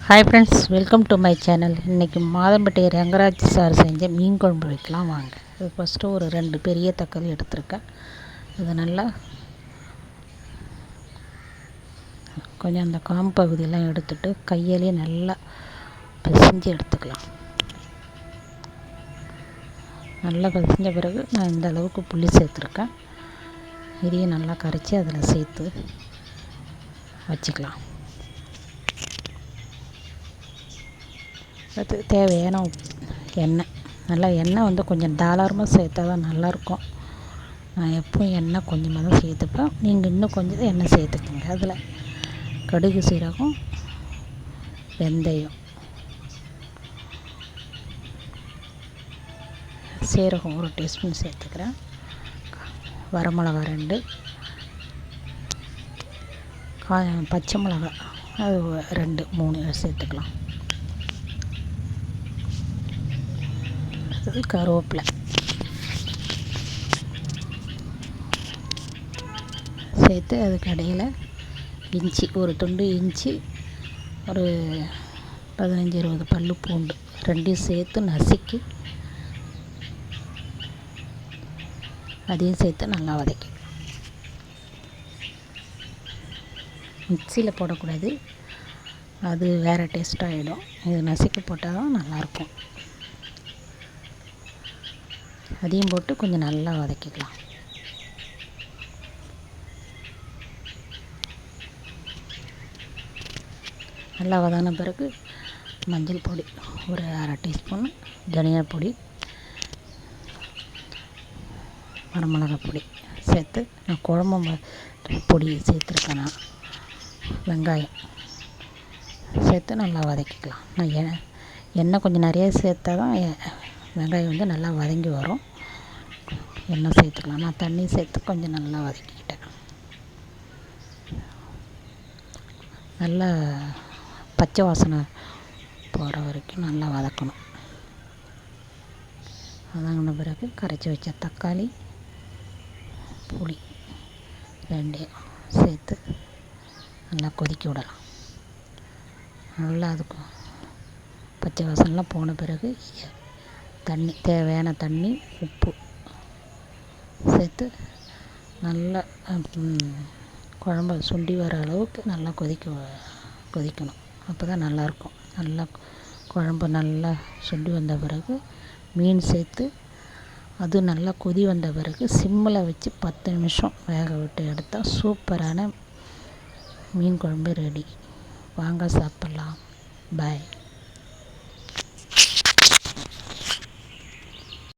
Hi friends, welcome to my channel. இன்றைக்கி Madhampatti Rangaraj sir செஞ்ச மீன் குழம்பு வைக்கலாம் வாங்க. இது ஃபஸ்ட்டு ஒரு 2 பெரிய தக்காளி எடுத்திருக்கேன். அது நல்லா கொஞ்சம் அந்த காம்பு பகுதியெல்லாம் எடுத்துட்டு கையாலேயே நல்லா பிசைஞ்சு எடுத்துக்கலாம். நல்லா பிசைஞ்ச பிறகு நான் இந்த அளவுக்கு புளி சேர்த்துருக்கேன். இதையும் நல்லா கரைச்சி அதில் சேர்த்து வச்சுக்கலாம். அது தேவையான எண்ணெய், நல்லா எண்ணெய் கொஞ்சம் தாராளமாக சேர்த்தா தான் நல்லாயிருக்கும். நான் எப்பவும் எண்ணெய் கொஞ்சமாக தான் சேர்த்துப்பேன். நீங்கள் இன்னும் கொஞ்சம் எண்ணெய் சேர்த்துக்கோங்க. அதில் கடுகு, சீரகம், வெந்தயம், சீரகம் 1 டீஸ்பூன் சேர்த்துக்கிறேன். வரமிளகா 2, பச்சை மிளகா அது 2 3 சேர்த்துக்கலாம். அடுத்தது கருவேப்பிலை சேர்த்து அதுக்கு இடையில் இஞ்சி, ஒரு துண்டு இஞ்சி, ஒரு 15-20 பல்லு பூண்டு 2 சேர்த்து நசுக்கி அதையும் சேர்த்து நல்லா வதக்கி. மிக்சியில் போடக்கூடாது, அது வேறு டேஸ்ட் ஆகிடும். இது நசுக்கி போட்டால் தான் நல்லாயிருக்கும். அதையும் போட்டு கொஞ்சம் நல்லா வதக்கிக்கலாம். நல்லா வதங்கின பிறகு மஞ்சள் பொடி ஒரு 1/2 டீஸ்பூன், தனியா பொடி, வரமிளகா பொடி சேர்த்து நான் குழம்பு பொடி சேர்த்துருக்கேன். நான் வெங்காயம் சேர்த்து நல்லா வதக்கிக்கலாம். நான் எண்ணெய் கொஞ்சம் நிறைய சேர்த்தா தான் வெங்காயம் நல்லா வதங்கி வரும். எண்ணெய் சேர்த்துக்கலாம். நான் தண்ணி சேர்த்து கொஞ்சம் நல்லா வதக்கிக்கிட்டேன். நல்லா பச்சை வாசனை போகிற வரைக்கும் நல்லா வதக்கணும். வதங்கின பிறகு கரைச்சி வச்ச தக்காளி, புளி 2 சேர்த்து நல்லா கொதிக்க விடலாம். நல்லா அதுக்கு பச்சை வாசனைலாம் போன பிறகு தண்ணி, தேவையான தண்ணி, உப்பு சேர்த்து நல்லா குழம்ப சுண்டி வர அளவுக்கு நல்லா கொதிக்கணும். அப்போ தான் நல்லாயிருக்கும். நல்லா குழம்பு நல்லா சுண்டி வந்த பிறகு மீன் சேர்த்து அது நல்லா கொதி வந்த பிறகு சிம்மில் வச்சு 10 நிமிஷம் வேக விட்டு எடுத்தால் சூப்பரான மீன் குழம்பு ரெடி. வாங்க சாப்பிட்லாம். பாய்.